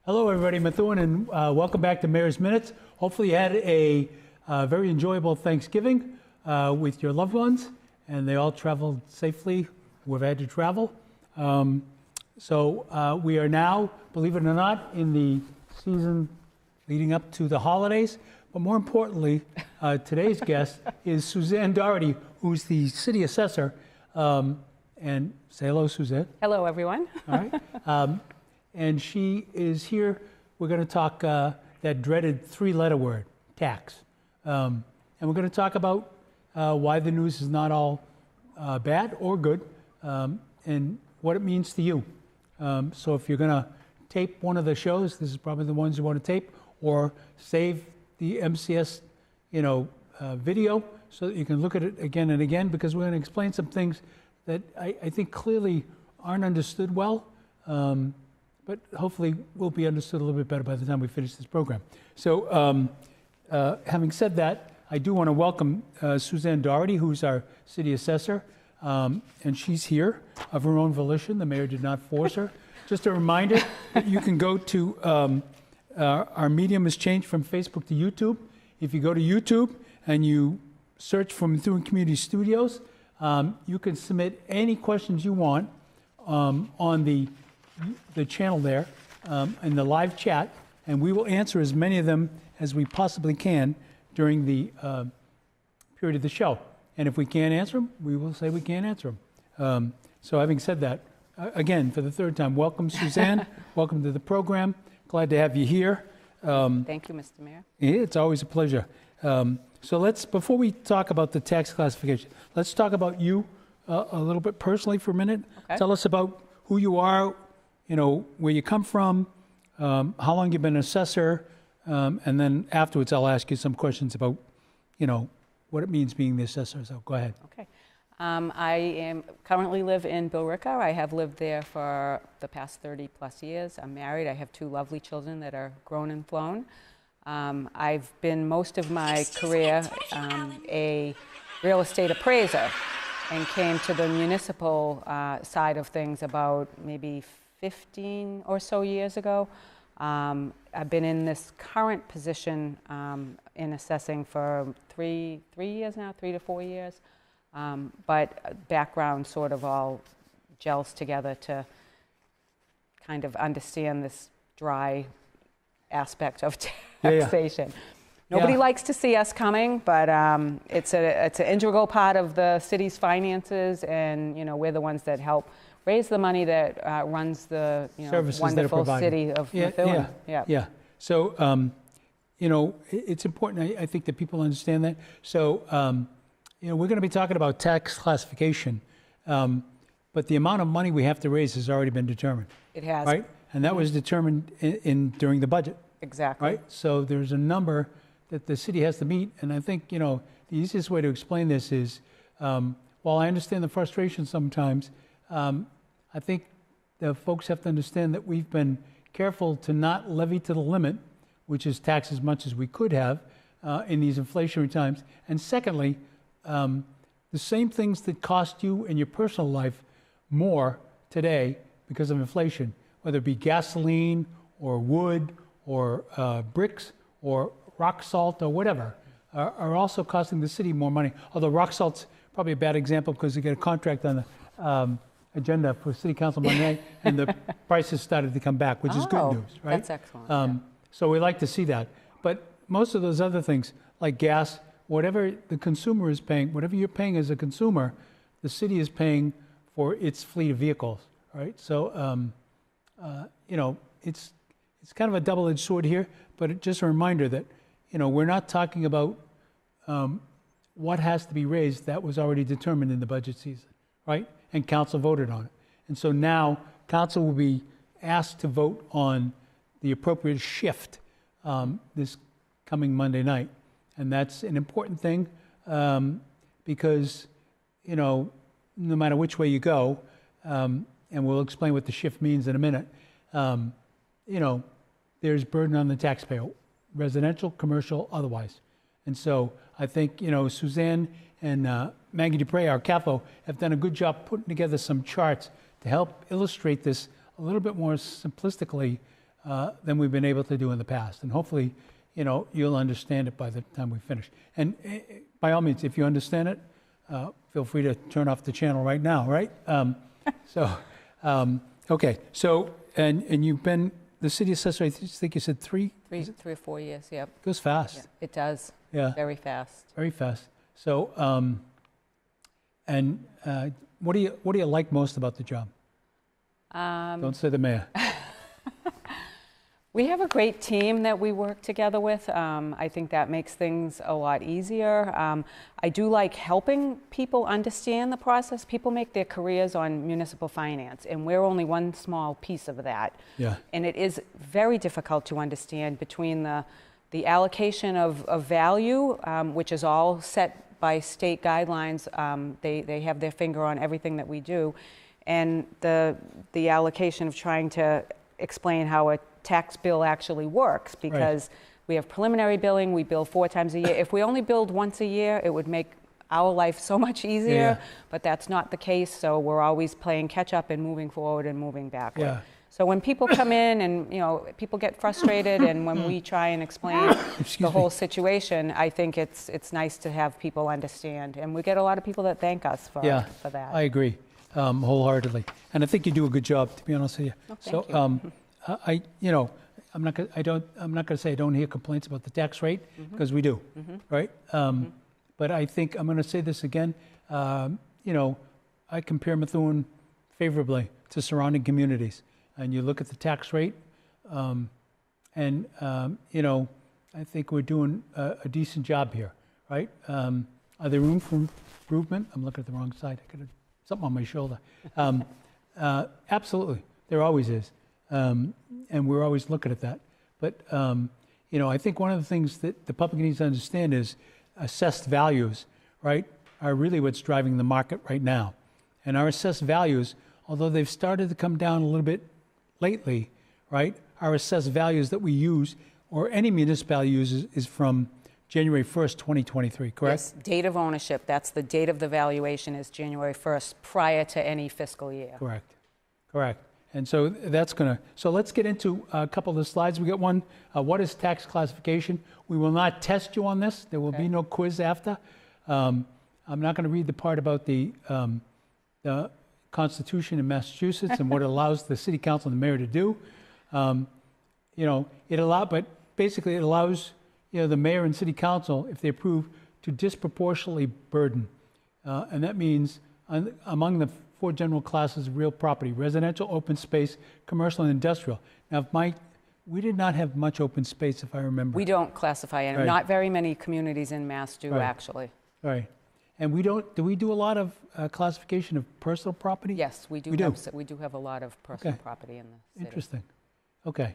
Hello, everybody. Methuen, and welcome back to Mayor's Minutes. Hopefully you had a very enjoyable Thanksgiving with your loved ones, and they all traveled safely who have had to travel. So we are now, believe it or not, in the season leading up to the holidays. But more importantly, today's guest is Suzanne Doherty, who's the city assessor. And say hello, Suzanne. Hello, everyone. All right. And she is here. We're going to talk that dreaded three-letter word, tax. And we're going to talk about why the news is not all bad or good, and what it means to you. So if you're going to tape one of the shows, this is probably the ones you want to tape, or save the MCS, video so that you can look at it again and again, because we're going to explain some things that I think clearly aren't understood well. But hopefully will be understood a little bit better by the time we finish this program. So having said that, I do want to welcome Suzanne Doherty, who's our city assessor, and she's here of her own volition. The mayor did not force her. Just a reminder that you can go to, our medium has changed from Facebook to YouTube. If you go to YouTube and you search for Methuen Community Studios, you can submit any questions you want on the channel there in the live chat, and we will answer as many of them as we possibly can during the period of the show. And if we can't answer them, we will say we can't answer them. So having said that, again, for the third time, welcome, Suzanne. Welcome to the program. Glad to have you here. Thank you, Mr. Mayor. It's always a pleasure. So before we talk about the tax classification, let's talk about you a little bit personally for a minute. Okay. Tell us about who you are, where you come from, how long you've been an assessor, and then afterwards I'll ask you some questions about, what it means being the assessor. So go ahead. Okay. I currently live in Billerica. I have lived there for the past 30 plus years. I'm married. I have two lovely children that are grown and flown. I've been most of my career a real estate appraiser, and came to the municipal side of things about maybe 15 or so years ago. I've been in this current position in assessing for three years now, 3 to 4 years. But background sort of all gels together to kind of understand this dry aspect of taxation. Nobody likes to see us coming, but it's an integral part of the city's finances, and we're the ones that help raise the money that runs the wonderful city of Methuen. Yeah. So it's important. I think that people understand that. So we're going to be talking about tax classification, but the amount of money we have to raise has already been determined. It has, right? And that was determined during the budget. Exactly. Right. So there's a number that the city has to meet, and I think the easiest way to explain this is, while I understand the frustration sometimes, I think the folks have to understand that we've been careful to not levy to the limit, which is tax as much as we could have in these inflationary times. And secondly, the same things that cost you in your personal life more today because of inflation, whether it be gasoline or wood or bricks or rock salt or whatever, are also costing the city more money. Although rock salt's probably a bad example because they get a contract on the agenda for City Council Monday, and the prices started to come back, which is good news, right? That's excellent. So we like to see that. But most of those other things, like gas, whatever the consumer is paying, whatever you're paying as a consumer, the city is paying for its fleet of vehicles, right? So, it's kind of a double-edged sword here, but just a reminder that, we're not talking about what has to be raised. That was already determined in the budget season, right? And council voted on it. And so now council will be asked to vote on the appropriate shift this coming Monday night. And that's an important thing because, no matter which way you go, and we'll explain what the shift means in a minute, there's burden on the taxpayer, residential, commercial, otherwise. And so I think, Suzanne and Maggie Dupre, our CAFO, have done a good job putting together some charts to help illustrate this a little bit more simplistically than we've been able to do in the past. And hopefully, you'll understand it by the time we finish. And by all means, if you understand it, feel free to turn off the channel right now, right? Okay. So, and you've been the city assessor, I think you said three or 4 years, yep. It goes fast. Yeah, it does. Yeah. Very fast. Very fast. So, what do you like most about the job? Don't say the mayor. We have a great team that we work together with. I think that makes things a lot easier. I do like helping people understand the process. People make their careers on municipal finance, and we're only one small piece of that. Yeah. And it is very difficult to understand between the allocation of value, which is all set by state guidelines. They have their finger on everything that we do, and the allocation of trying to explain how a tax bill actually works, because we have preliminary billing, we bill 4 times a year. If we only billed once a year, it would make our life so much easier, but that's not the case, so we're always playing catch up and moving forward and moving backward. Yeah. So when people come in and people get frustrated, and when we try and explain the whole situation, I think it's nice to have people understand, and we get a lot of people that thank us for that. I agree wholeheartedly, and I think you do a good job, to be honest with you. Oh, thank you. I'm not going to say I don't hear complaints about the tax rate, because we do, right? But I think I'm going to say this again. I compare Methuen favorably to surrounding communities, and you look at the tax rate, I think we're doing a decent job here, right? Are there room for improvement? I'm looking at the wrong side. I got something on my shoulder. Absolutely, there always is. And we're always looking at that. But, I think one of the things that the public needs to understand is assessed values, right, are really what's driving the market right now. And our assessed values, although they've started to come down a little bit lately, right, our assessed values that we use, or any municipality uses, is from January 1st, 2023, correct? Yes, date of ownership, that's the date of the valuation, is January 1st, prior to any fiscal year. Correct. And so so let's get into a couple of the slides. We got one, what is tax classification? We will not test you on this. There will be no quiz after. I'm not going to read the part about the Constitution in Massachusetts and what it allows the city council and the mayor to do. But basically it allows, the mayor and city council, if they approve, to disproportionately burden. And that means among the 4 general classes of real property: residential, open space, commercial, and industrial. Now, we did not have much open space, if I remember. We don't classify it. Right. Not very many communities in Mass do, actually. Right. And do we do a lot of classification of personal property? Yes, we do have a lot of personal property in the city. Interesting. Okay.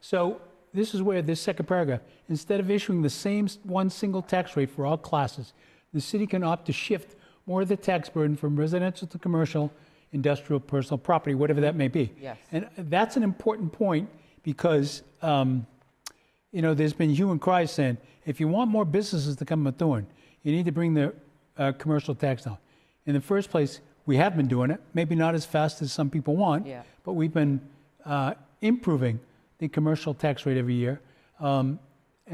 So this is where this second paragraph, instead of issuing the same one single tax rate for all classes, the city can opt to shift more of the tax burden from residential to commercial, industrial, personal property, whatever that may be. Yes. And that's an important point, because, there's been hue and cries saying, if you want more businesses to come to Methuen, you need to bring the commercial tax down. In the first place, we have been doing it, maybe not as fast as some people want, but we've been improving the commercial tax rate every year. And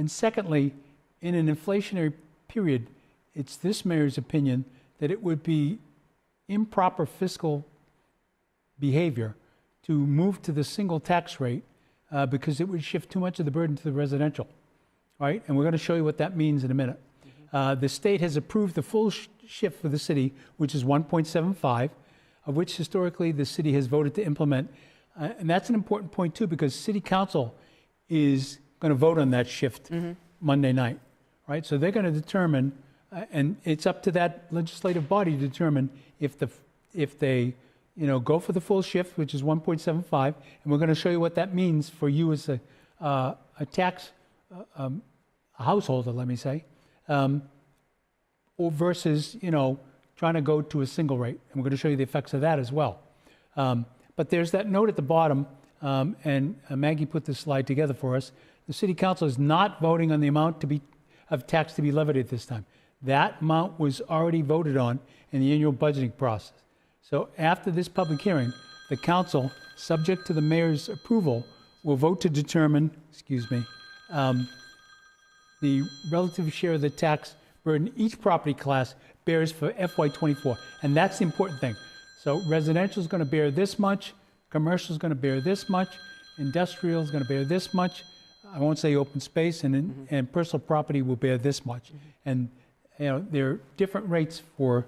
secondly, in an inflationary period, it's this mayor's opinion that it would be improper fiscal behavior to move to the single tax rate, because it would shift too much of the burden to the residential, right? And we're going to show you what that means in a minute. The state has approved the full shift for the city, which is 1.75, of which historically the city has voted to implement. And that's an important point too, because city council is going to vote on that shift Monday night, right? So they're going to determine, and it's up to that legislative body to determine if they go for the full shift, which is 1.75, and we're going to show you what that means for you as a tax a householder, let me say, or versus trying to go to a single rate, and we're going to show you the effects of that as well. But there's that note at the bottom, and Maggie put this slide together for us. The city council is not voting on the amount of tax to be levied at this time. That amount was already voted on in the annual budgeting process. So after this public hearing, the council, subject to the mayor's approval, will vote to determine, the relative share of the tax burden each property class bears for FY24. And that's the important thing. So residential is going to bear this much, commercial is going to bear this much, industrial is going to bear this much. I won't say open space, and personal property will bear this much. And there are different rates for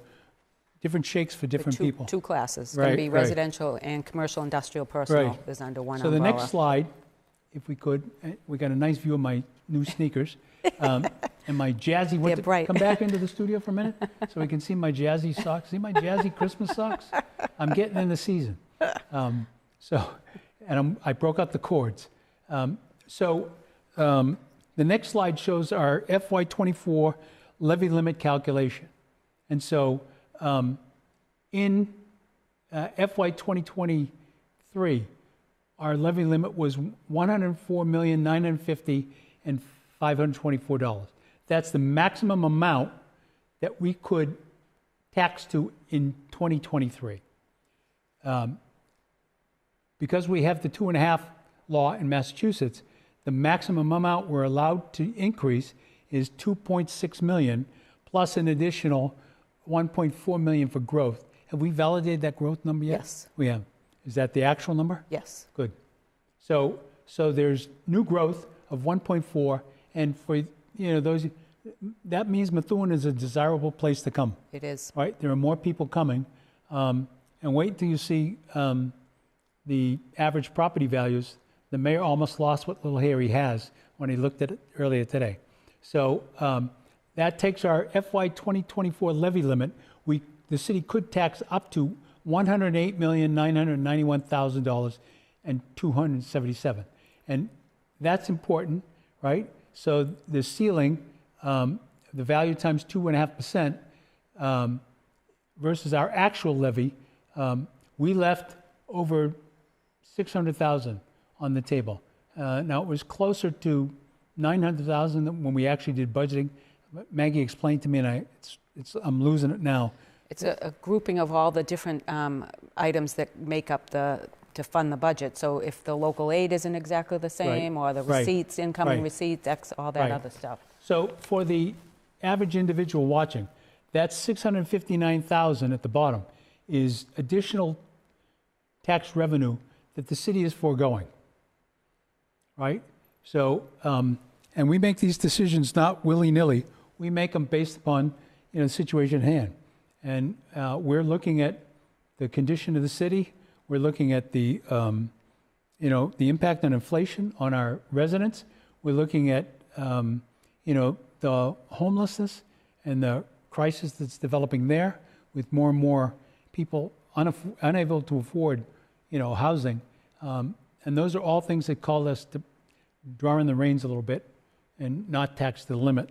different shakes for different people. Two classes. It's going to be residential and commercial industrial personal is under one umbrella. So the next slide, if we could, we got a nice view of my new sneakers and my jazzy. They're bright. Come back into the studio for a minute so we can see my jazzy socks. See my jazzy Christmas socks? I'm getting in the season. I broke out the cords. The next slide shows our FY24 levy limit calculation. And so in FY 2023, our levy limit was $104,950,524. That's the maximum amount that we could tax to in 2023. Because we have the 2.5 law in Massachusetts, the maximum amount we're allowed to increase is 2.6 million plus an additional 1.4 million for growth. Have we validated that growth number yet? Yes. We have. Is that the actual number? Yes. Good. So there's new growth of 1.4, and for those, that means Methuen is a desirable place to come. It is. Right? There are more people coming, and wait until you see the average property values. The mayor almost lost what little hair he has when he looked at it earlier today. So that takes our FY 2024 levy limit. The city could tax up to $108,991,277. And that's important, right? So the ceiling, the value times 2.5% versus our actual levy, we left over 600,000 on the table. Now it was closer to 900,000 when we actually did budgeting. Maggie explained to me, and I'm losing it now. It's a grouping of all the different items that make up to fund the budget. So if the local aid isn't exactly the same, or the receipts, incoming receipts, all that other stuff. So for the average individual watching, that's 659,000 at the bottom is additional tax revenue that the city is foregoing, right? So, and we make these decisions not willy-nilly. We make them based upon the situation at hand. And we're looking at the condition of the city. We're looking at the impact on inflation on our residents. We're looking at the homelessness and the crisis that's developing there, with more and more people unable to afford housing. And those are all things that call us to draw in the reins a little bit and not tax to the limit.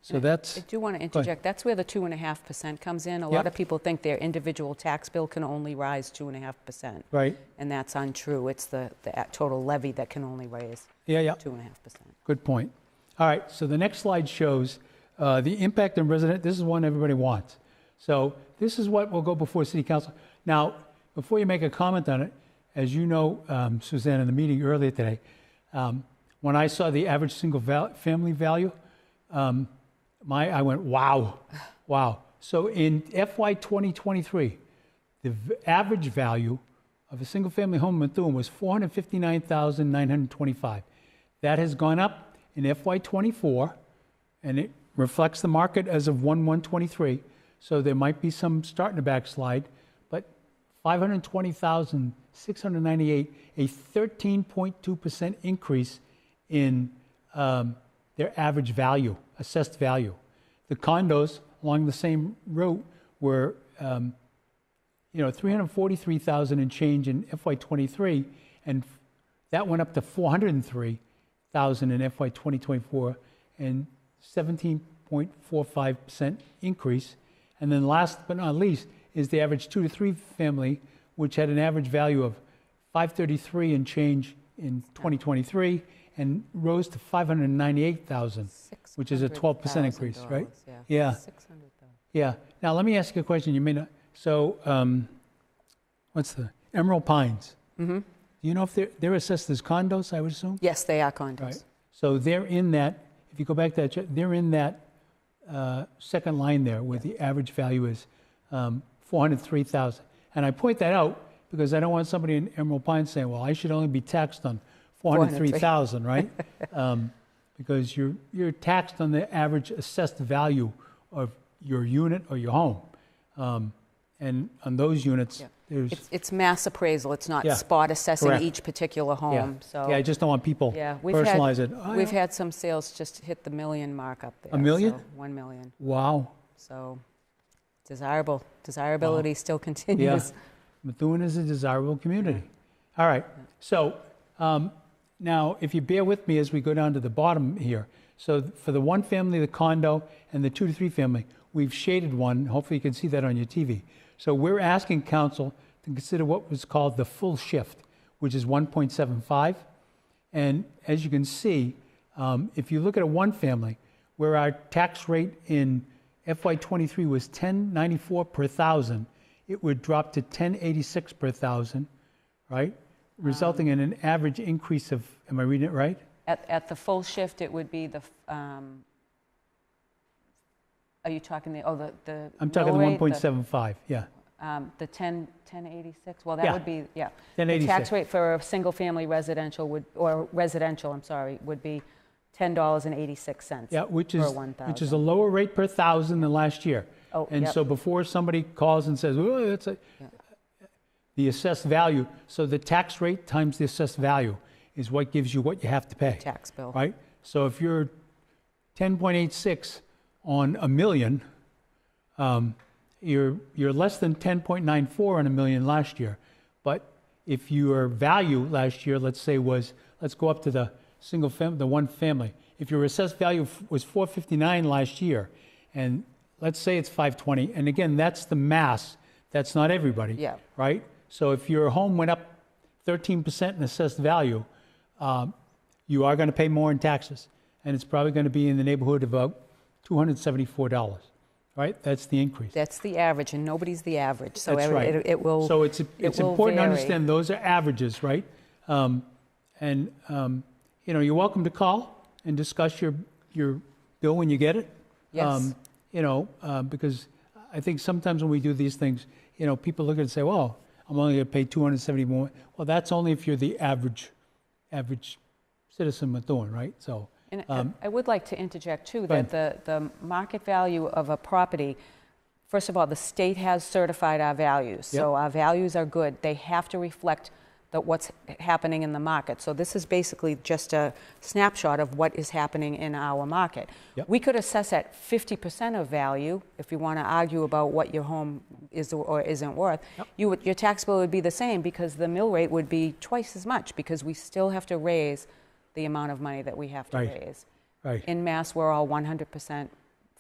So that's... I do want to interject. That's where the 2.5% comes in. A lot of people think their individual tax bill can only rise 2.5%. Right. And that's untrue. It's the total levy that can only raise 2.5%. Good point. All right, so the next slide shows the impact on resident. This is one everybody wants. So this is what will go before City Council. Now, before you make a comment on it, as you know, Suzanne, in the meeting earlier today, when I saw the average single family value, I went, wow. So in FY 2023, the average value of a single family home in Methuen was $459,925. That has gone up in FY 24, and it reflects the market as of 1/1/23. So there might be some starting to backslide, but $520,698, a 13.2% increase in their average value, assessed value. The condos along the same route were, $343,000 and change in FY23, and that went up to $403,000 in FY 2024, and 17.45% increase. And then last but not least is the average 2 to 3 family, which had an average value of $533 and change in 2023, and rose to $598,000, which is a 12% increase, right? Yeah. Yeah. Now let me ask you a question. You may not. So, what's the Emerald Pines? Mm-hmm. Do you know if they're assessed as condos, I would assume? Yes, they are condos. Right. So they're in that, if you go back to that, they're in that second line there where the average value is 403,000. And I point that out because I don't want somebody in Emerald Pines saying, well, I should only be taxed on 403,000, right? Because you're taxed on the average assessed value of your unit or your home. And on those units, there's... It's mass appraisal. It's not Yeah, spot assessing correct. each particular home. So I just don't want people we've personalize it. Oh, we've had some sales just hit the million mark up there. $1 million? So 1 million. Wow. So desirability still continues. Methuen is a desirable community. All right. So now, if you bear with me as we go down to the bottom here. So for the one family, the condo, and the 2 to 3 family, we've shaded one. Hopefully you can see that on your TV. So we're asking council to consider what was called the full shift, which is 1.75. And as you can see, if you look at a one family, where our tax rate in FY23 was $10.94 per thousand, it would drop to $10.86 per thousand, right? Resulting in an average increase of, am I reading it right? At the full shift, it would be the. Are you talking the I'm talking the mill rate, 1.75, yeah. the 1086? Well, that would be, The 1086. tax rate for a single-family residential would be $10.86 Yeah, which is per 1,000. which is a lower rate per thousand than last year. Oh, And yep. so before somebody calls and says, oh, that's the assessed value, so the tax rate times the assessed value is what gives you what you have to pay. Tax bill. Right? So if you're 10.86 on $1 million, you're less than 10.94 on $1 million last year. But if your value last year, let's say let's go up to the the one family. If your assessed value was 459 last year, and let's say it's 520, and again, that's the mass. That's not everybody. Yeah. Right? So if your home went up 13% in assessed value, you are going to pay more in taxes. And it's probably going to be in the neighborhood of about $274, right? That's the increase. That's the average, and nobody's the average. So That's right. it will. So it's will important to vary. understand those are averages, right? You're welcome to call and discuss your bill when you get it. Yes. Because I think sometimes when we do these things, people look at it and say, well, I'm only going to pay $270 more. Well, that's only if you're the average citizen Methuen, right? So. And I would like to interject, too, that the market value of a property, first of all, the state has certified our values. Yep. So our values are good. They have to reflect what's happening in the market. So this is basically just a snapshot of what is happening in our market. Yep. We could assess at 50% of value if you want to argue about what your home is or isn't worth. Yep. Your tax bill would be the same because the mill rate would be twice as much because we still have to raise the amount of money that we have to raise. Right. In Mass, we're all 100%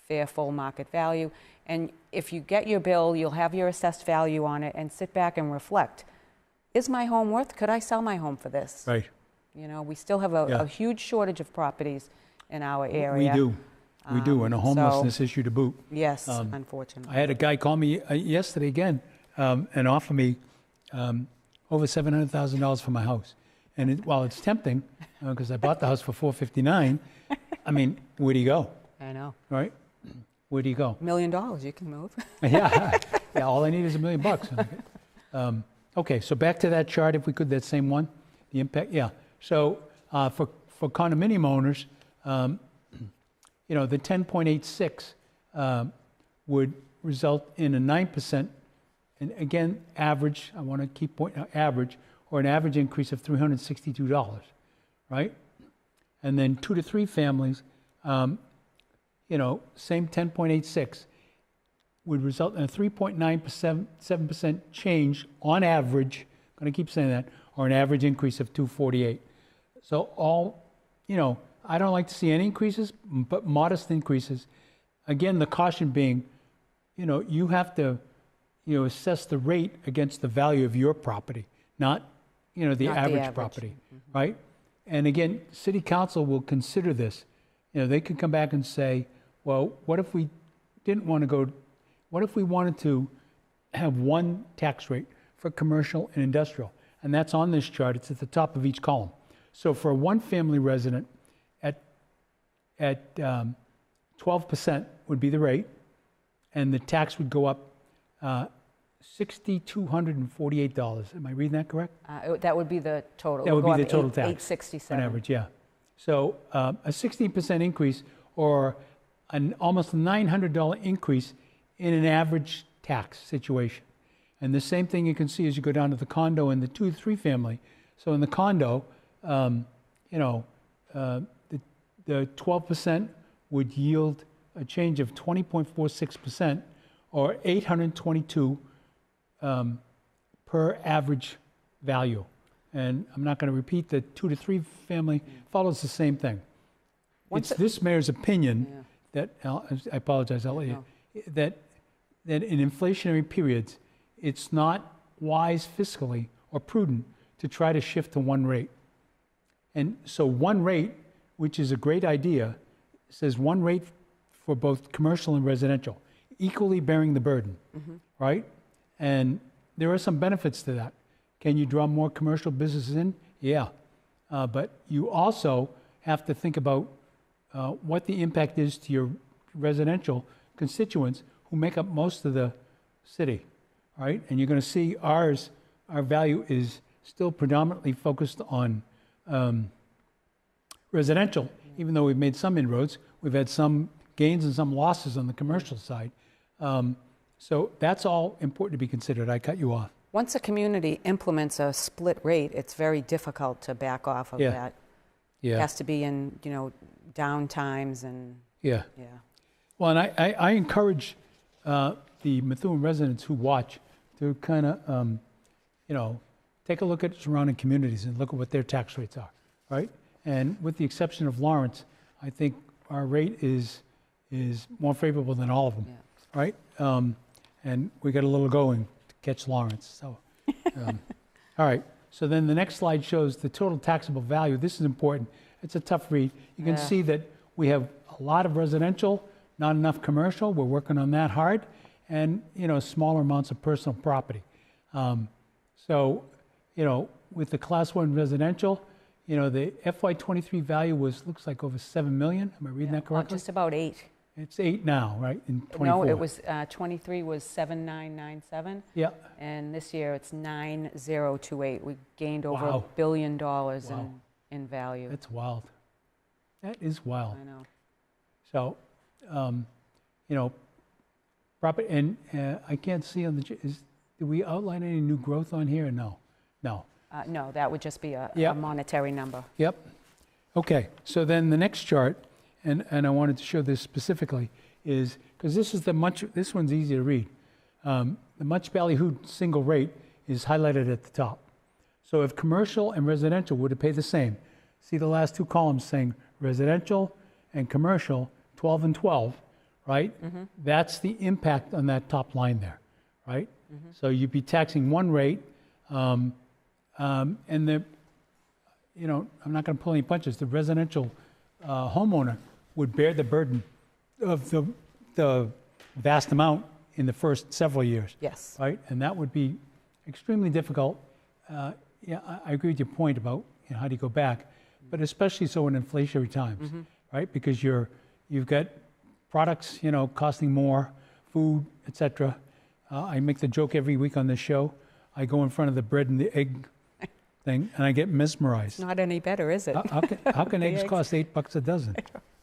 fair, full market value. And if you get your bill, you'll have your assessed value on it and sit back and reflect. Is my home worth? Could I sell my home for this? Right. We still have a huge shortage of properties in our area. We do, and a homelessness issue to boot. Yes, unfortunately. I had a guy call me yesterday again and offer me over $700,000 for my house. And while it's tempting, because I bought the house for $459, I mean, where do you go? I know. Right? Where do you go? $1 million, you can move. Yeah, all I need is $1 million. Okay, so back to that chart, if we could, that same one, the impact, So for condominium owners, the 10.86 would result in a 9%, and again, average, I want to keep pointing out average, or an average increase of $362, right? And then 2 to 3 families, same 10.86 would result in a 3.97% change on average, I'm going to keep saying that, or an average increase of 248. So I don't like to see any increases, but modest increases. Again, the caution being, you have to, assess the rate against the value of your property, not the average property, right? And again, City Council will consider this. They could come back and say, well, what if we didn't want to go, what if we wanted to have one tax rate for commercial and industrial? and that's on this chart. It's at the top of each column. So for a one-family resident, at 12% would be the rate, and the tax would go up $6,248. Am I reading that correct? That would be the total. That would be the total tax. 867. On average, yeah. So a 16% increase, or an almost $900 increase in an average tax situation. And the same thing you can see as you go down to the condo and the 2 to 3 family. So in the condo, the 12% would yield a change of 20.46%, or 822 per average value. And I'm not going to repeat, the 2 to 3 family follows the same thing. It's this mayor's opinion that, I apologize, I'll let you, that in inflationary periods, it's not wise fiscally or prudent to try to shift to one rate. And so one rate, which is a great idea, says one rate for both commercial and residential, equally bearing the burden, right? And there are some benefits to that. Can you draw more commercial businesses in? Yeah. But you also have to think about what the impact is to your residential constituents who make up most of the city, right? And you're going to see our value is still predominantly focused on residential. Even though we've made some inroads, we've had some gains and some losses on the commercial side. So that's all important to be considered. I cut you off. Once a community implements a split rate, it's very difficult to back off of that. Yeah. It has to be in, down times and. Yeah. Well, and I encourage the Methuen residents who watch to kind of, take a look at surrounding communities and look at what their tax rates are, right? And with the exception of Lawrence, I think our rate is more favorable than all of them, right? And we got a little going to catch Lawrence. So, all right. So then the next slide shows the total taxable value. This is important. It's a tough read. You can see that we have a lot of residential, not enough commercial. We're working on that hard, and smaller amounts of personal property. So, with the Class 1 residential, the FY23 value looks like over 7 million. Am I reading that correctly? Just about 8. It's 8 now, right? In 24. No, it was 23 was 7997. Yeah. And this year it's 9028. We gained over $1 billion in value. That's wild. That is wild. I know. So, property, and I can't see on the. Did we outline any new growth on here? Or no. No. No, that would just be a monetary number. Yep. Okay. So then the next chart, and I wanted to show this specifically, is because this one's easy to read. The much ballyhooed single rate is highlighted at the top. So if commercial and residential were to pay the same, see the last two columns saying residential and commercial, 12 and 12, right? That's the impact on that top line there, right? So you'd be taxing one rate, and I'm not going to pull any punches. The residential homeowner would bear the burden of the vast amount in the first several years. Yes. Right, and that would be extremely difficult. I agree with your point about how do you go back, but especially so in inflationary times, right? Because you've got products, costing more, food, etc. I make the joke every week on this show. I go in front of the bread and the egg thing, and I get mesmerized. Not any better, is it? How can eggs cost $8 a dozen?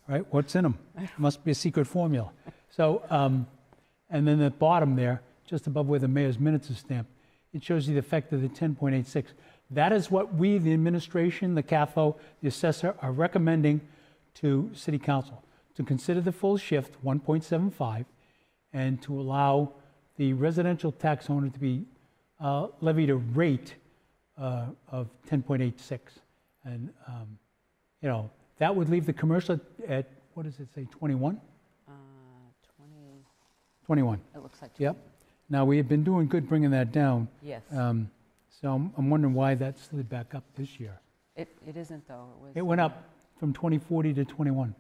Right? What's in them? Must be a secret formula. So, and then at the bottom there, just above where the mayor's minutes is stamped, it shows you the effect of the 10.86. That is what we, the administration, the CAFO, the assessor, are recommending to City Council to consider the full shift, 1.75, and to allow the residential tax owner to be levied a rate of 10.86. And, that would leave the commercial at, what does it say, 21? 21. It looks like 21. Yep. Now, we have been doing good bringing that down. Yes. So I'm wondering why that slid back up this year. It isn't, though. It went up from 2040 to 21.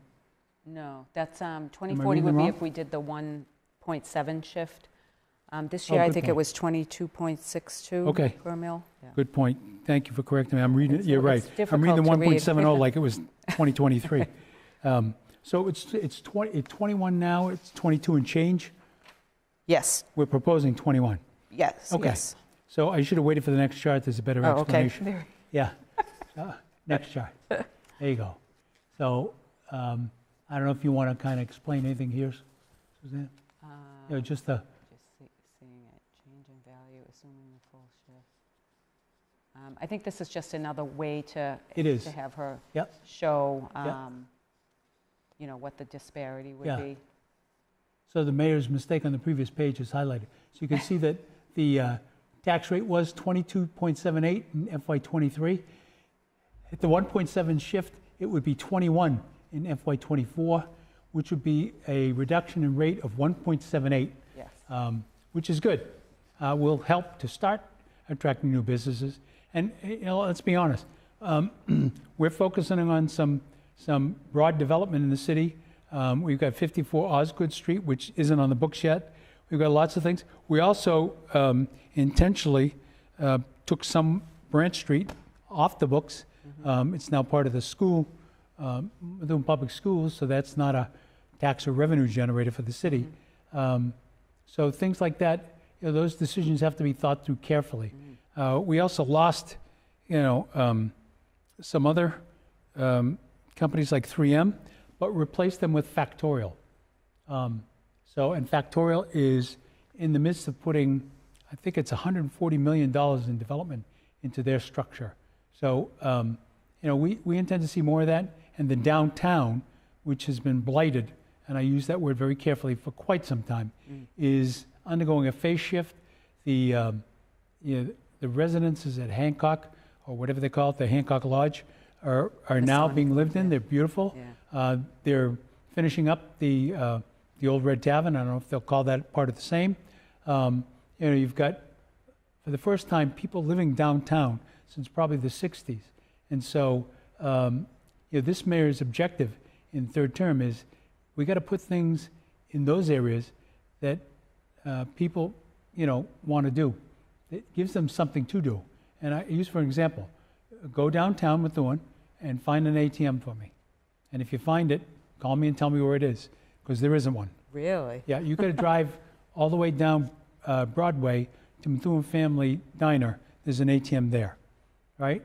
No, that's 2040 would be if we did the 1.7 shift. This Oh, year, I good think it point. was 22.62 Okay. per mil. Yeah. Good point. Thank you for correcting me. I'm reading, It's- you're right. it's I'm reading the difficult to read. 1.70 like it was 2023. So it's 21 now, it's 22 and change? Yes, We're proposing 21. yes, Okay. yes. So I should have waited for the next chart, there's a better Oh, okay. explanation. Yeah. Next chart. There you go. So I don't know if you want to kind of explain anything here, Suzanne? Just the, Just seeing it, change in value, assuming the full shift. I think this is just another way to It is. to have her Yep. show, Yep. what the disparity would Yeah. be. so the mayor's mistake on the previous page is highlighted. So you can see that the tax rate was 22.78 in FY '23. At the 1.7 shift, it would be 21 in FY '24, which would be a reduction in rate of 1.78, Yes. which is good. Will help to start attracting new businesses. And let's be honest, we're focusing on some broad development in the city. We've got 54 Osgood Street, which isn't on the books yet. We've got lots of things. We also intentionally took some Branch Street off the books. It's now part of the school, Methuen Public Schools, so that's not a tax or revenue generator for the city. So things like that, those decisions have to be thought through carefully. We also lost, some other companies like 3M, but replaced them with Factorial. And Factorial is in the midst of putting, I think it's $140 million in development into their structure. So, we intend to see more of that. And the downtown, which has been blighted, and I use that word very carefully for quite some time, is undergoing a phase shift. The residences at Hancock, or whatever they call it, the Hancock Lodge, are now one. being lived in. They're beautiful. Yeah. They're finishing up the old Red Tavern. I don't know if they'll call that part of the same. You've got, for the first time, people living downtown since probably the 60s. And so, this mayor's objective in third term is we got to put things in those areas that people, want to do. It gives them something to do. And I use, for example, go downtown Methuen and find an ATM for me. And if you find it, call me and tell me where it is, because there isn't one. Really? Yeah, you got to drive all the way down Broadway to Methuen Family Diner. There's an ATM there, right?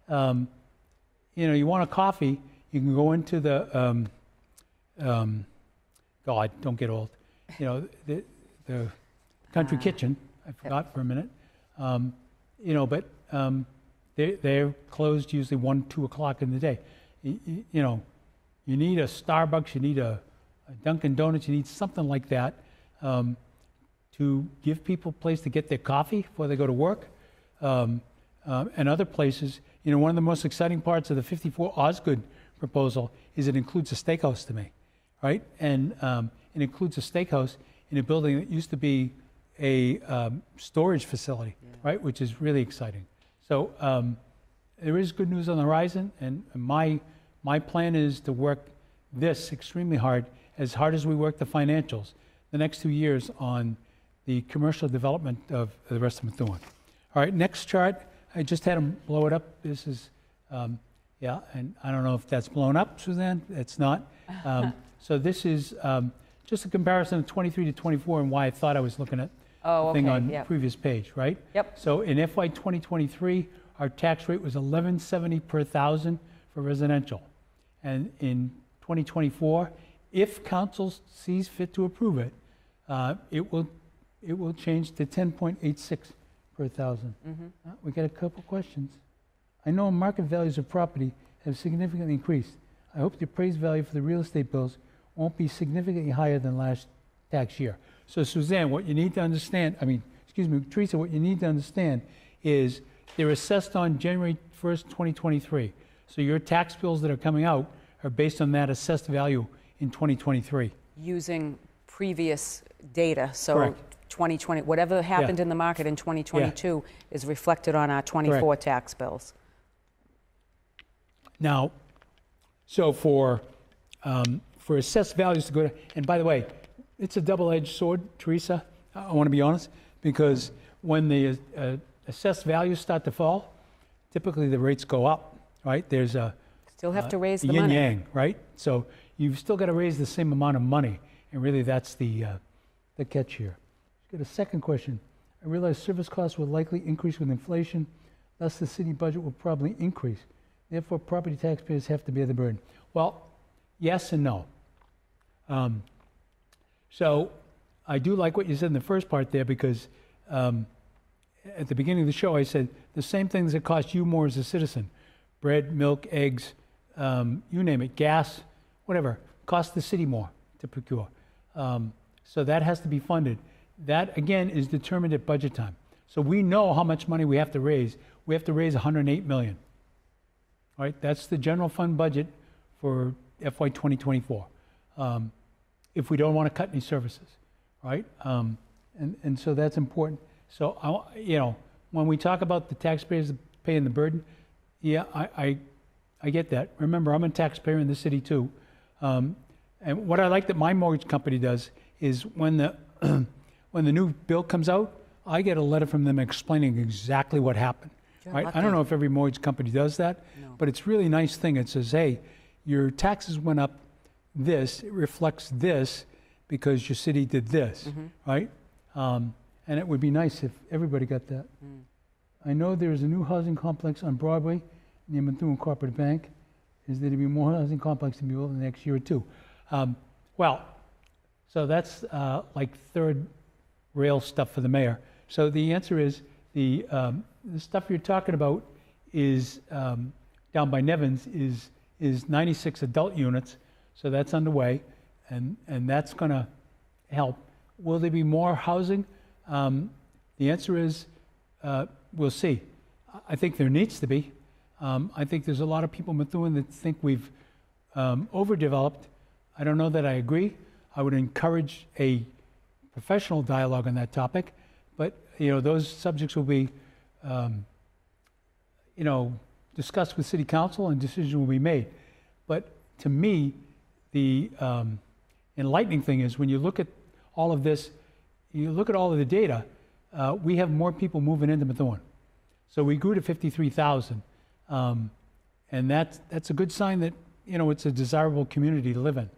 You want a coffee, you can go into the, God, don't get old, the country kitchen. I forgot for a minute. But they're closed usually 1, 2 o'clock in the day. You need a Starbucks, you need a Dunkin' Donuts, you need something like that to give people a place to get their coffee before they go to work. And other places, one of the most exciting parts of the 54 Osgood proposal is it includes a steakhouse to me, right? And it includes a steakhouse in a building that used to be a storage facility, right? Which is really exciting. So there is good news on the horizon, and my plan is to work this extremely hard as we work the financials, the next 2 years on the commercial development of the rest of Methuen. All right, next chart. I just had them blow it up. This is, and I don't know if that's blown up, Suzanne. It's not. So this is just a comparison of 23 to 24 and why I thought I was looking at the thing on the previous page, right? Yep. So in FY 2023, our tax rate was $11.70 per thousand for residential. And in 2024, if council sees fit to approve it, it will change to 10.86 per thousand. We got a couple questions. I know market values of property have significantly increased. I hope the appraised value for the real estate bills won't be significantly higher than last tax year. So Suzanne, what you need to understand, Teresa, what you need to understand is they're assessed on January 1st, 2023. So your tax bills that are coming out are based on that assessed value in 2023. Using previous data, so Correct. 2020, whatever happened in the market in 2022 is reflected on our 24 tax bills. Now, so for assessed values to go to, and by the way, it's a double-edged sword, Teresa. I want to be honest, because when the assessed values start to fall, typically the rates go up, right? There's a Still have to raise the yin money. yang, right? So you've still got to raise the same amount of money, and really that's the catch here. Got a second question. I realize service costs will likely increase with inflation, thus the city budget will probably increase. Therefore, property taxpayers have to bear the burden. Well, yes and no. So I do like what you said in the first part there, because at the beginning of the show I said the same things that cost you more as a citizen, bread, milk, eggs, you name it, gas, whatever, cost the city more to procure. So that has to be funded. That, again, is determined at budget time. So we know how much money we have to raise. We have to raise $108 million. All right, that's the general fund budget for FY 2024. If we don't want to cut any services, right? And so that's important. So, when we talk about the taxpayers paying the burden, yeah, I get that. Remember, I'm a taxpayer in the city too. And what I like that my mortgage company does is when the when the new bill comes out, I get a letter from them explaining exactly what happened. Right? I don't know if every mortgage company does that, but it's a really nice thing. It says, hey, your taxes went up this, it reflects this because your city did this, right? And it would be nice if everybody got that. I know there is a new housing complex on Broadway near Methuen Cooperative Bank. Is there to be more housing complex to be built in the next year or two? So that's like third rail stuff for the mayor. So the answer is the stuff you're talking about is down by Nevins is 96 adult units, so that's underway, and that's going to help. Will there be more housing? The answer is we'll see. I think there needs to be. I think there's a lot of people in Methuen that think we've overdeveloped. I don't know that I agree. I would encourage a professional dialogue on that topic, but those subjects will be discussed with City Council and decision will be made. But to me, the enlightening thing is when you look at all of this, you look at all of the data, we have more people moving into Methuen. So we grew to 53,000. And that's a good sign that, it's a desirable community to live in.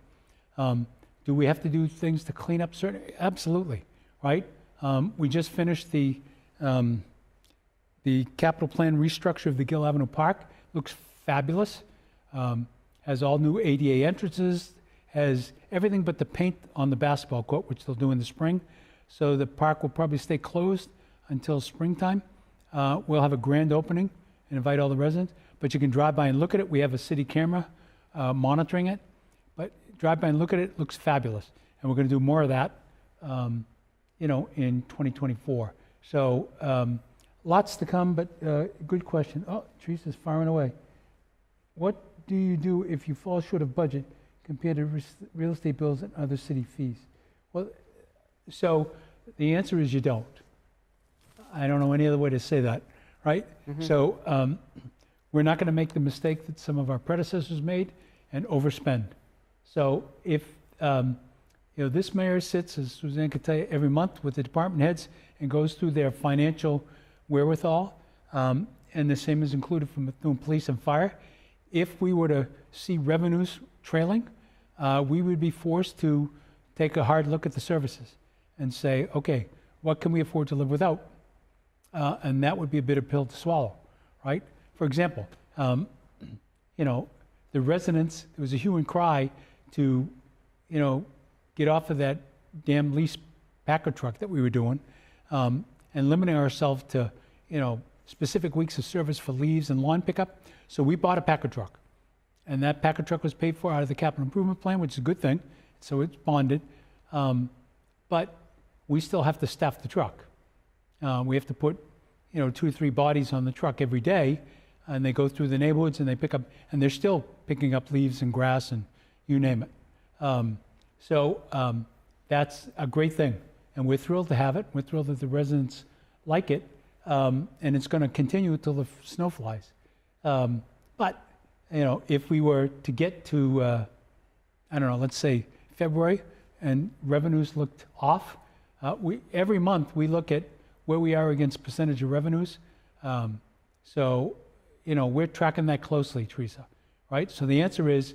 Do we have to do things to clean up certain? Absolutely, right? We just finished the capital plan restructure of the Gill Avenue Park. Looks fabulous. Has all new ADA entrances, has everything but the paint on the basketball court, which they'll do in the spring. So the park will probably stay closed until springtime. We'll have a grand opening and invite all the residents, but you can drive by and look at it. We have a city camera monitoring it, but drive by and look at it. It looks fabulous. And we're going to do more of that, in 2024. So lots to come, but good question. Oh, Teresa's firing away. What do you do if you fall short of budget compared to real estate bills and other city fees? Well, so the answer is you don't. I don't know any other way to say that, right? So we're not going to make the mistake that some of our predecessors made and overspend. So if this mayor sits, as Suzanne could tell you, every month with the department heads and goes through their financial wherewithal, and the same is included from Methuen Police and Fire. If we were to see revenues trailing, we would be forced to take a hard look at the services and say, okay, what can we afford to live without? And that would be a bitter pill to swallow, right? For example, the residents, there was a hue and cry to, get off of that damn lease Packer truck that we were doing, and limiting ourselves to, specific weeks of service for leaves and lawn pickup. So we bought a Packer truck, and that Packer truck was paid for out of the capital improvement plan, which is a good thing. So it's bonded, but we still have to staff the truck. We have to put, 2 or 3 bodies on the truck every day, and they go through the neighborhoods and they pick up, and they're still picking up leaves and grass and you name it. So that's a great thing, and we're thrilled to have it. We're thrilled that the residents like it, and it's going to continue until the snow flies. But if we were to get to, let's say February, and revenues looked off, Every month we look at where we are against percentage of revenues. So, we're tracking that closely, Teresa, right? So the answer is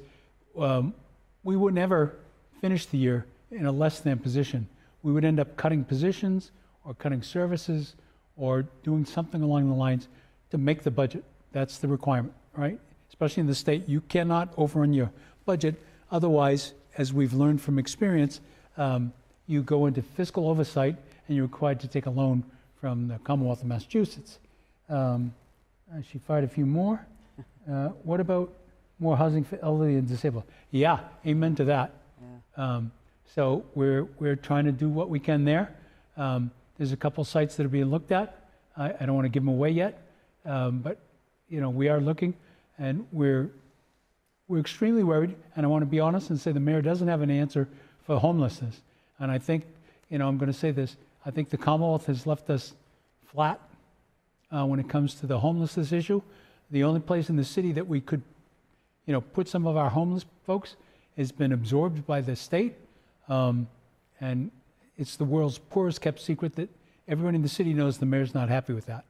we would never finish the year in a less than position. We would end up cutting positions or cutting services or doing something along the lines to make the budget. That's the requirement, right? Especially in the state, you cannot overrun your budget. Otherwise, as we've learned from experience, you go into fiscal oversight and you're required to take a loan from the Commonwealth of Massachusetts. She fired a few more. What about more housing for elderly and disabled? Yeah, amen to that. Yeah. So we're trying to do what we can there. There's a couple sites that are being looked at. I don't want to give them away yet, but we are looking, and we're extremely worried. And I want to be honest and say the mayor doesn't have an answer for homelessness. And I think, I'm going to say this. I think the Commonwealth has left us flat when it comes to the homelessness issue. The only place in the city that we could, put some of our homeless folks has been absorbed by the state. And it's the world's poorest kept secret that everyone in the city knows the mayor's not happy with that.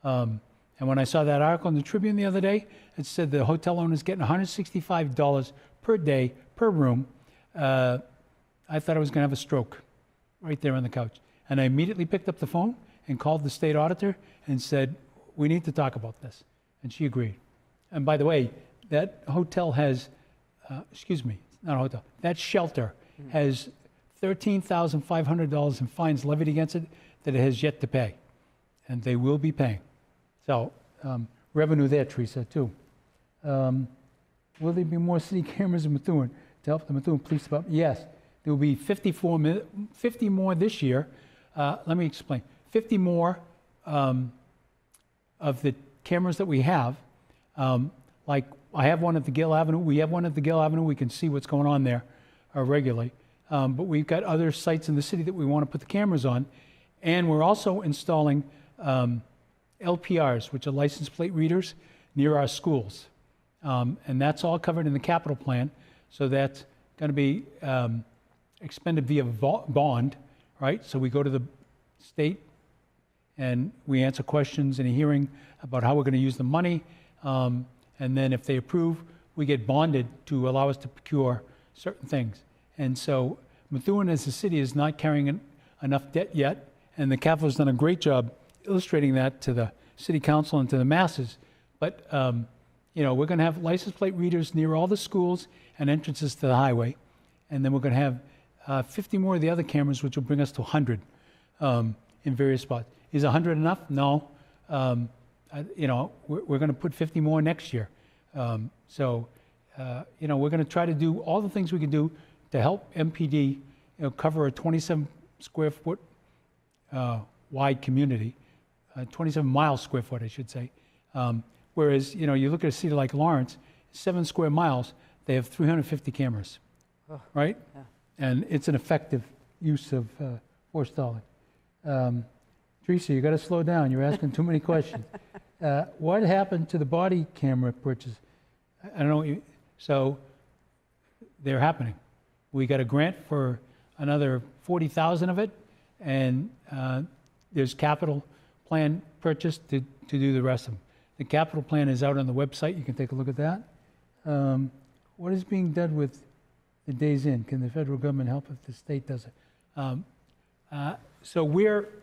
And when I saw that article in the Tribune the other day, it said the hotel owner's getting $165 per day per room. I thought I was going to have a stroke right there on the couch. And I immediately picked up the phone and called the state auditor and said, we need to talk about this. And she agreed. And by the way, that hotel has, it's not a hotel, that shelter has $13,500 in fines levied against it that it has yet to pay. And they will be paying. So, revenue there, Teresa, too. Will there be more city cameras in Methuen to help the Methuen Police Department? Yes. There will be 50 more this year. Let me explain. 50 more of the cameras that we have. Like I have one at the Gill Avenue. We have one at the Gill Avenue. We can see what's going on there regularly. But we've got other sites in the city that we want to put the cameras on. And we're also installing LPRs, which are license plate readers, near our schools. And that's all covered in the capital plan. So that's going to be expended via bond, right? So we go to the state and we answer questions in a hearing about how we're going to use the money. And then if they approve, we get bonded to allow us to procure certain things. And so Methuen as a city is not carrying enough debt yet. And the capital has done a great job illustrating that to the city council and to the masses. But, we're going to have license plate readers near all the schools and entrances to the highway. And then we're going to have 50 more of the other cameras, which will bring us to 100 in various spots. Is 100 enough? No. We're going to put 50 more next year. We're going to try to do all the things we can do to help MPD cover a 27 square foot wide community, 27 mile square foot, I should say. Whereas, you look at a city like Lawrence, 7 square miles, they have 350 cameras, right? Yeah. And it's an effective use of forestalling. Teresa, you got to slow down. You're asking too many questions. What happened to the body camera purchase? I don't know. So they're happening. We got a grant for another 40,000 of it, and there's capital plan purchased to do the rest of them. The capital plan is out on the website. You can take a look at that. What is being done with the days in? Can the federal government help if the state does it?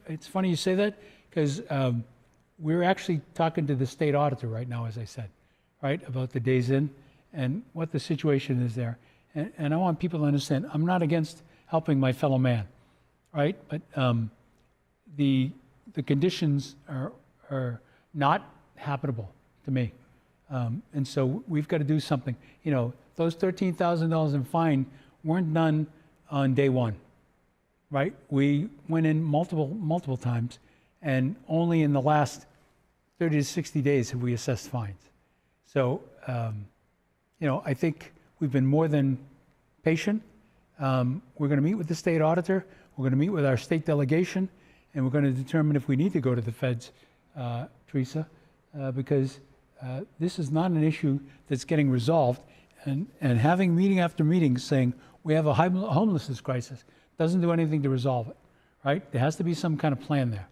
It's funny you say that, because we're actually talking to the state auditor right now, as I said, right, about the days in and what the situation is there. And I want people to understand, I'm not against helping my fellow man, right? But the conditions are not habitable to me. And so we've got to do something. Those $13,000 in fine weren't done on day one, right? We went in multiple times, and only in the last 30 to 60 days have we assessed fines. So, I think we've been more than patient. We're going to meet with the state auditor. We're going to meet with our state delegation, and we're going to determine if we need to go to the feds, Teresa, because this is not an issue that's getting resolved. And having meeting after meeting saying we have a homelessness crisis doesn't do anything to resolve it, right? There has to be some kind of plan there.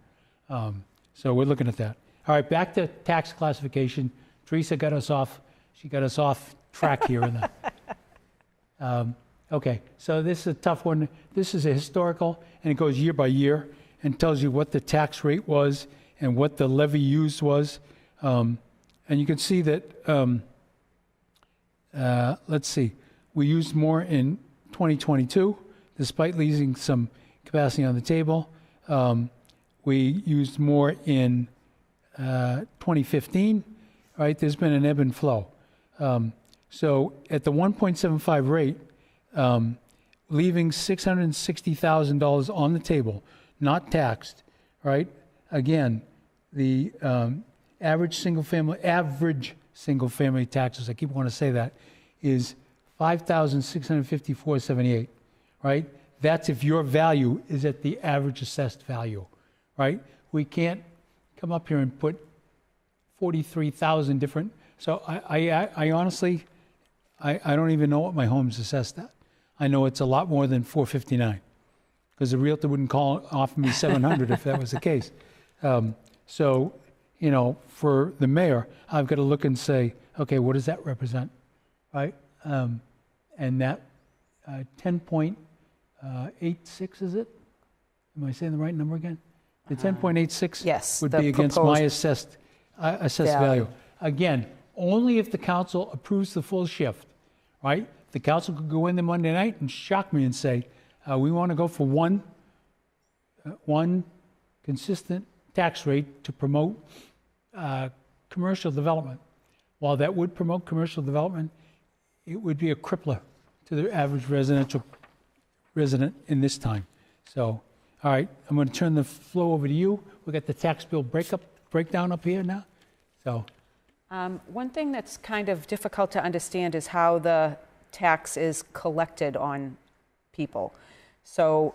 So we're looking at that. All right, back to tax classification. Teresa got us off. She got us off track here. Okay, so this is a tough one. This is a historical, and it goes year by year and tells you what the tax rate was and what the levy used was. And you can see that, let's see, we used more in 2022, despite leaving some capacity on the table. We used more in 2015, right? There's been an ebb and flow. So at the 1.75 rate, leaving $660,000 on the table, not taxed, right? Again, the average single family taxes, I keep wanting to say that, is $5,654.78, right? That's if your value is at the average assessed value, right? We can't come up here and put 43,000 different. So I honestly, I don't even know what my home's assessed at. I know it's a lot more than 459, because the realtor wouldn't offer me 700 if that was the case. So, you know, for the mayor, I've got to look and say, okay, what does that represent, right? And that 10.86, is it? Am I saying the right number again? The 10.86 Yes, would the be against my proposed assessed value. Again, only if the council approves the full shift, right? The council could go in there Monday night and shock me and say, we want to go for one consistent tax rate to promote commercial development. While that would promote commercial development, it would be a crippler to the average residential resident in this time. So, all right, I'm going to turn the floor over to you. We got the tax bill breakdown up here now. So, one thing that's kind of difficult to understand is how the tax is collected on people. So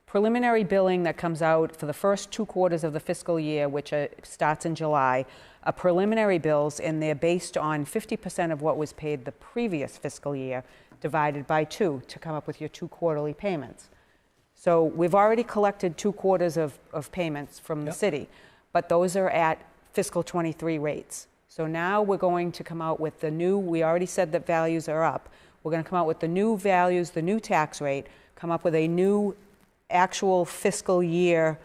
preliminary billing that comes out for the first 2 quarters of the fiscal year, which starts in July, are preliminary bills, and they're based on 50% of what was paid the previous fiscal year divided by 2 to come up with your 2 quarterly payments. So we've already collected 2 quarters of payments from the city, but those are at fiscal 23 rates. So now we're going to come out with the new, we already said that values are up. We're going to come out with the new values, the new tax rate, come up with a new actual fiscal year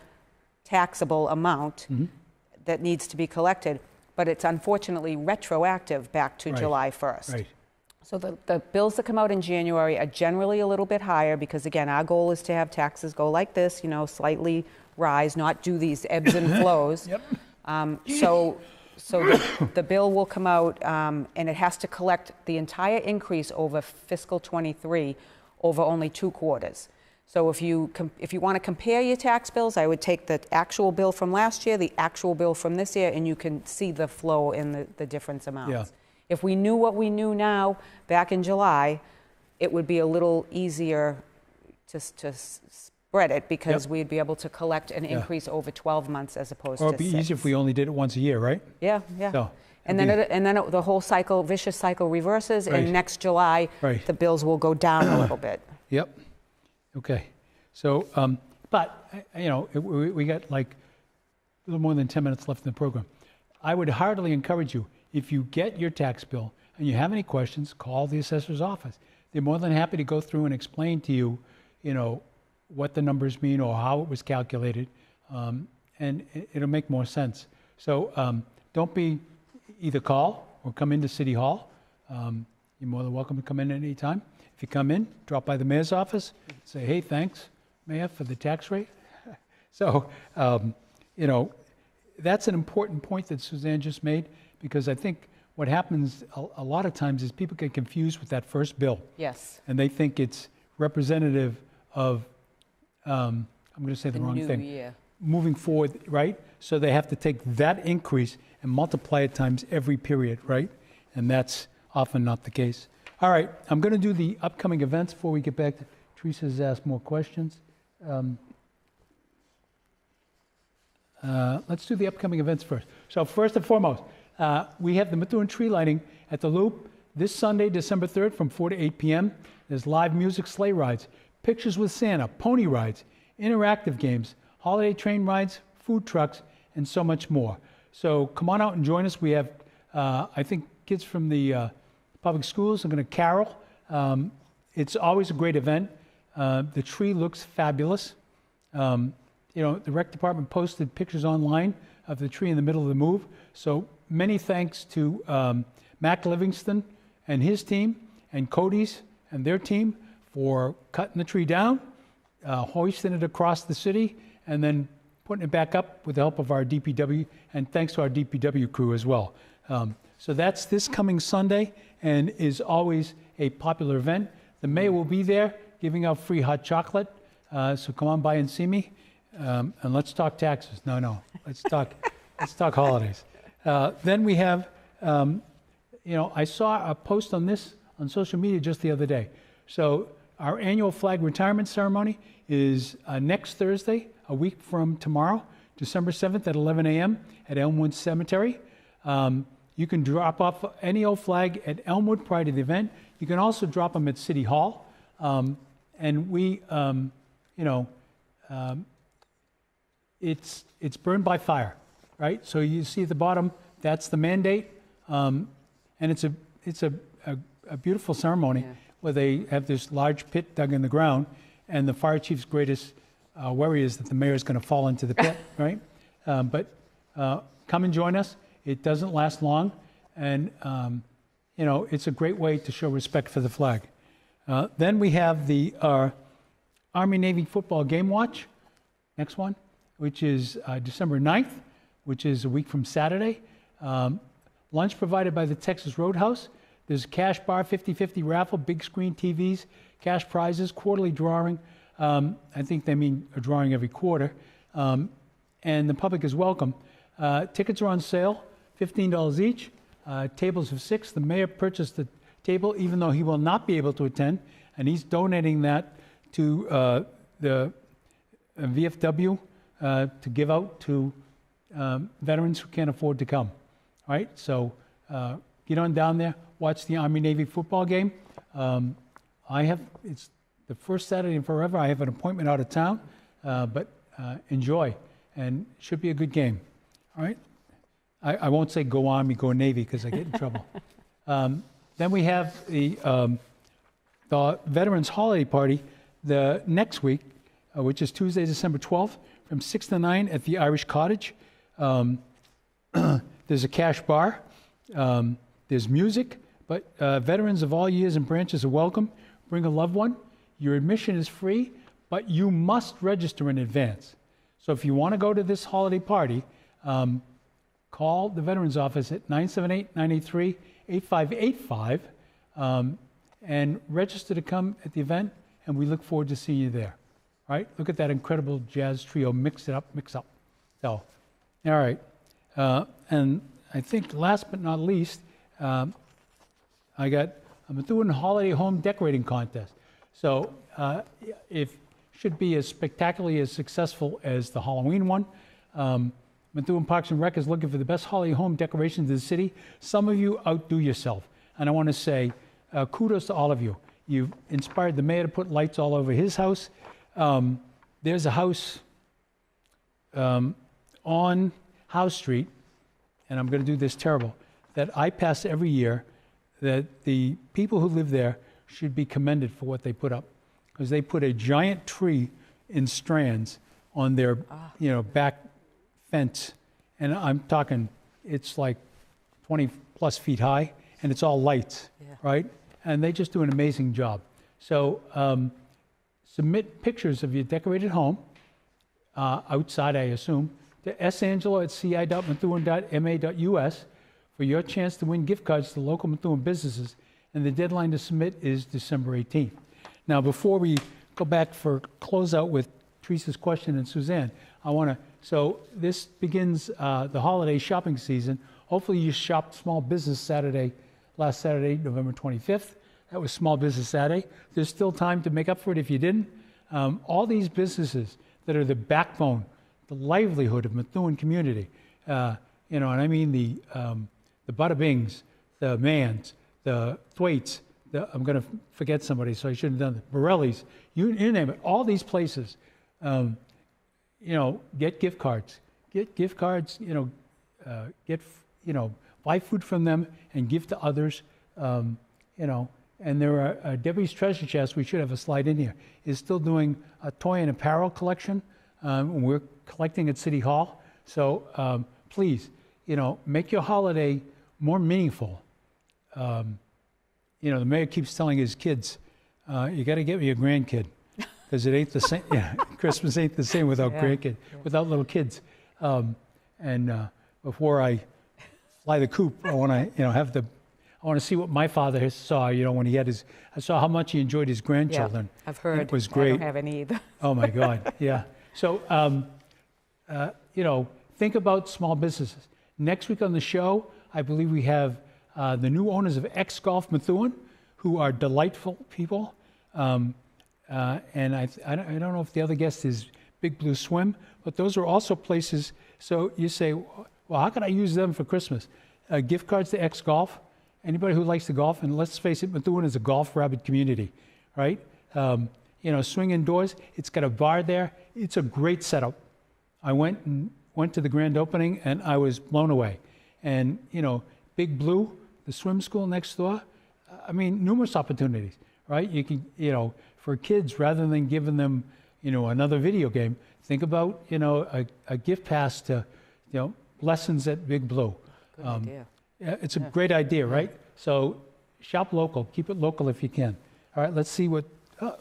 taxable amount that needs to be collected, but it's unfortunately retroactive back to July 1st. right. So the bills that come out in January are generally a little bit higher because, again, our goal is to have taxes go like this, you know, slightly rise, not do these ebbs and flows. So the bill will come out, and it has to collect the entire increase over fiscal 23 over only 2 quarters. So if you want to compare your tax bills, I would take the actual bill from last year, the actual bill from this year, and you can see the flow in the difference amounts. Yeah. If we knew what we knew now back in July, it would be a little easier to spread it because we'd be able to collect an increase over 12 months as opposed to 6. Or it'd be easier if we only did it once a year, right? Yeah. So, and then the whole vicious cycle reverses, and next July, the bills will go down a little bit. Yep. Okay. So, but, you know, we got like a little more than 10 minutes left in the program. I would heartily encourage you, if you get your tax bill and you have any questions, call the assessor's office. They're more than happy to go through and explain to you, you know, what the numbers mean or how it was calculated, and it'll make more sense. So don't be, either call or come into City Hall. You're more than welcome to come in at any time. If you come in, drop by the mayor's office, say, hey, thanks, Mayor, for the tax rate. So, you know, that's an important point that Suzanne just made, because I think what happens a lot of times is people get confused with that first bill. Yes. And they think it's representative of, I'm going to say the wrong thing. Year. Moving forward, right? So they have to take that increase and multiply it times every period, right? And that's often not the case. All right, I'm going to do the upcoming events before we get back to Teresa's asked more questions. Let's do the upcoming events first. So first and foremost, we have the Methuen tree lighting at the Loop this Sunday, December 3rd from 4 to 8 p.m. There's live music, sleigh rides, pictures with Santa, pony rides, interactive games, holiday train rides, food trucks, and so much more. So come on out and join us. We have, I think, kids from the public schools are going to carol. It's always a great event. The tree looks fabulous. The rec department posted pictures online of the tree in the middle of the move. So many thanks to Mac Livingston and his team, and Cody's and their team for cutting the tree down, hoisting it across the city, and then putting it back up with the help of our DPW, and thanks to our DPW crew as well. So that's this coming Sunday, and is always a popular event. The mayor will be there giving out free hot chocolate, so come on by and see me, and let's talk taxes. No, let's talk holidays. Then we have, I saw a post on this on social media just the other day. So our annual flag retirement ceremony is next Thursday, a week from tomorrow, December 7th at 11 a.m. at Elmwood Cemetery. You can drop off any old flag at Elmwood prior to the event. You can also drop them at City Hall. And we, it's burned by fire, right? So you see at the bottom, that's the mandate. And it's a beautiful ceremony where they have this large pit dug in the ground, and the fire chief's greatest worry is that the mayor is going to fall into the pit, right? But come and join us. It doesn't last long, and it's a great way to show respect for the flag. Then we have the Army-Navy football game watch, next one, which is December 9th, which is a week from Saturday. Lunch provided by the Texas Roadhouse. There's a cash bar, 50-50 raffle, big screen TVs, cash prizes, quarterly drawing. I think they mean a drawing every quarter. And the public is welcome. Tickets are on sale, $15 each. Tables of 6. The mayor purchased the table, even though he will not be able to attend, and he's donating that to the VFW to give out to veterans who can't afford to come. All right, so get on down there, watch the Army-Navy football game. It's the first Saturday in forever. I have an appointment out of town, but enjoy, and it should be a good game. All right, I won't say go Army, go Navy, because I get in trouble. Then we have the Veterans Holiday Party the next week, which is Tuesday, December 12th, from 6 to 9 at the Irish Cottage. There's a cash bar. There's music, but veterans of all years and branches are welcome. Bring a loved one. Your admission is free, but you must register in advance. So if you want to go to this holiday party, call the Veterans Office at 978-983-8585 and register to come at the event, and we look forward to seeing you there. All right? Look at that incredible jazz trio. Mix it up, mix up. So, all right. And I think last but not least, I got a Methuen Holiday Home Decorating Contest. So it should be as spectacularly as successful as the Halloween one. Methuen Parks and Rec is looking for the best holiday home decorations in the city. Some of you outdo yourself. And I want to say kudos to all of you. You've inspired the mayor to put lights all over his house. There's a house on House Street, and I'm going to do this terrible, that I pass every year, that the people who live there should be commended for what they put up, because they put a giant tree in strands on their back fence, and I'm talking, it's like 20 plus feet high, and it's all lights, right? And they just do an amazing job. So submit pictures of your decorated home, outside I assume, to sangelo@ci.methuen.ma.us for your chance to win gift cards to local Methuen businesses, and the deadline to submit is December 18th. Now, before we go back for closeout with Teresa's question and Suzanne, so this begins the holiday shopping season. Hopefully you shopped Small Business Saturday, last Saturday, November 25th. That was Small Business Saturday. There's still time to make up for it if you didn't. All these businesses that are the backbone, the livelihood of Methuen community, and I mean the Bada Bings, the Mans, the Thwaites, I'm going to forget somebody, so I shouldn't have done it. Borelli's, you name it. All these places Get gift cards. Get gift cards, buy food from them and give to others, And there are, Debbie's Treasure Chest, we should have a slide in here, is still doing a toy and apparel collection. We're collecting at City Hall. So please, make your holiday more meaningful. The mayor keeps telling his kids, you got to get me a grandkid, because it ain't the same. Yeah, Christmas ain't the same without without little kids. Before I fly the coop, I want to, I want to see what my father saw. When he had I saw how much he enjoyed his grandchildren. Yeah, I've heard. It was great. I don't have any either. Oh my God, yeah. So, think about small businesses. Next week on the show, I believe we have the new owners of X Golf Methuen, who are delightful people. And I don't know if the other guest is Big Blue Swim, but those are also places. So you say, well, how can I use them for Christmas? Gift cards to X Golf. Anybody who likes to golf, and let's face it, Methuen is a golf rabid community, right? Swing indoors. It's got a bar there. It's a great setup. I went to the grand opening, and I was blown away. And Big Blue, the swim school next door. Numerous opportunities, right? You can, for kids, rather than giving them, another video game, think about, a gift pass to, lessons at Big Blue. Good idea. Yeah, it's a great idea, right? So shop local. Keep it local if you can. All right, let's see what,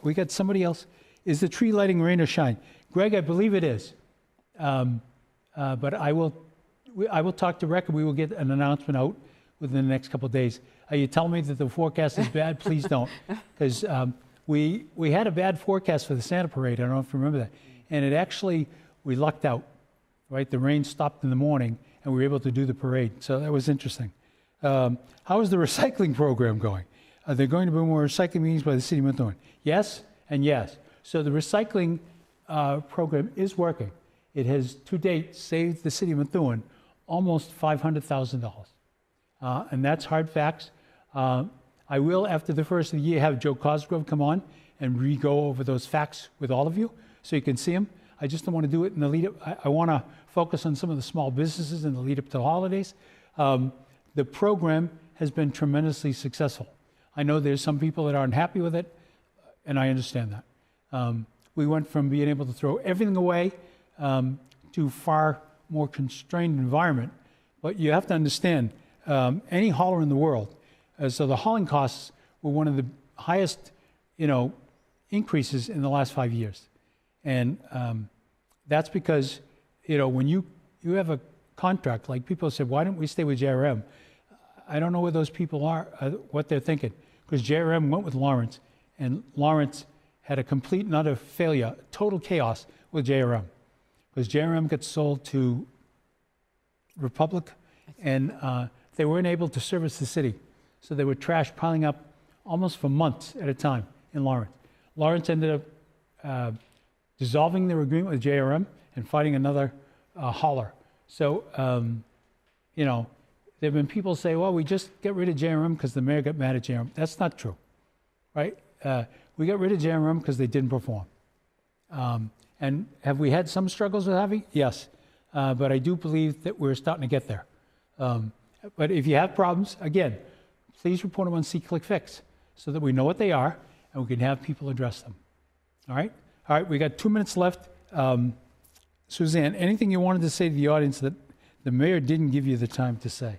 we got somebody else. Is the tree lighting rain or shine? Greg, I believe it is. But I will talk to Rec, and we will get an announcement out within the next couple of days. Are you telling me that the forecast is bad? Please don't. Because we had a bad forecast for the Santa Parade. I don't know if you remember that. And it actually, we lucked out, right? The rain stopped in the morning, and we were able to do the parade. So that was interesting. How is the recycling program going? Are there going to be more recycling meetings by the city of Methuen? Yes and yes. So the recycling program is working. It has, to date, saved the city of Methuen almost $500,000. And that's hard facts. I will, after the first of the year, have Joe Cosgrove come on and re-go over those facts with all of you so you can see them. I just don't want to do it in the lead-up. I want to focus on some of the small businesses in the lead-up to the holidays. The program has been tremendously successful. I know there's some people that aren't happy with it, and I understand that. We went from being able to throw everything away to far more constrained environment. But you have to understand, any hauler in the world, so the hauling costs were one of the highest, increases in the last 5 years. And that's because, when you have a contract, like people said, why don't we stay with JRM? I don't know where those people are, what they're thinking. Because JRM went with Lawrence, and Lawrence had a complete and utter failure, total chaos with JRM. Because JRM got sold to Republic, and they weren't able to service the city. So there were trash piling up almost for months at a time in Lawrence. Lawrence ended up dissolving their agreement with JRM and finding another hauler. So, there have been people say, well, we just get rid of JRM because the mayor got mad at JRM. That's not true, right? We got rid of JRM because they didn't perform. And have we had some struggles with Harvey? Yes. But I do believe that we're starting to get there. But if you have problems, again, please report them on See Click Fix so that we know what they are and we can have people address them. All right? All right, we got 2 minutes left. Suzanne, anything you wanted to say to the audience that the mayor didn't give you the time to say?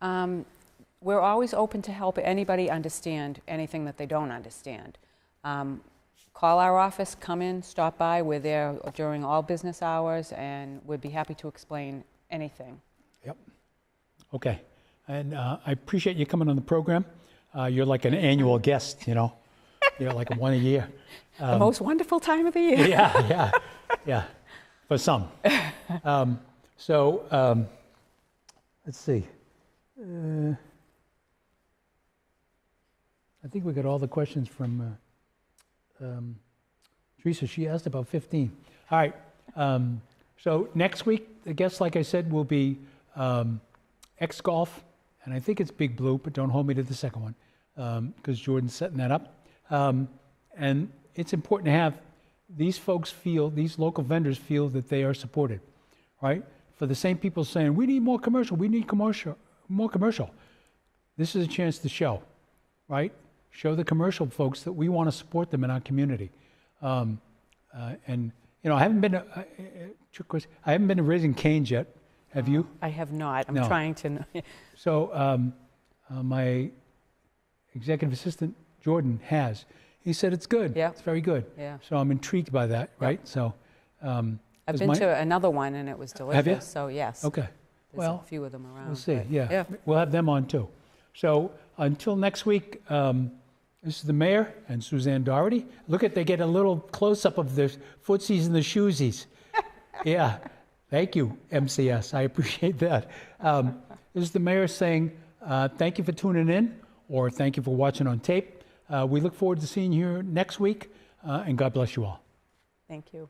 We're always open to help anybody understand anything that they don't understand. Call our office, come in, stop by. We're there during all business hours, and we'd be happy to explain anything. Yep. Okay. And I appreciate you coming on the program. You're like an annual guest, You're like one a year. The most wonderful time of the year. Yeah. For some. Let's see. I think we got all the questions from Teresa. She asked about 15. All right. So next week, the guests, like I said, will be X Golf, and I think it's Big Blue, but don't hold me to the second one because Jordan's setting that up. And it's important to have these folks feel, these local vendors feel that they are supported, right? For the same people saying, we need more commercial, we need more commercial. This is a chance to show, right? Show the commercial folks that we want to support them in our community. And, you know, I haven't been to Raising Cane's yet. Have you? I have not. I'm No. trying to. So my executive assistant, Jordan, has. He said it's good. Yeah. It's very good. Yeah. So I'm intrigued by that, Yeah. right? So I've is been my- to another one and it was delicious. Have you? So yes. Okay. There's Well, a few of them around. we'll see. but- Yeah. We'll have them on too. So until next week, this is the mayor and Suzanne Doherty. Look at, they get a little close-up of the footsies and the shoesies. Yeah. Thank you, MCS. I appreciate that. This is the mayor saying thank you for tuning in, or thank you for watching on tape. We look forward to seeing you here next week, and God bless you all. Thank you.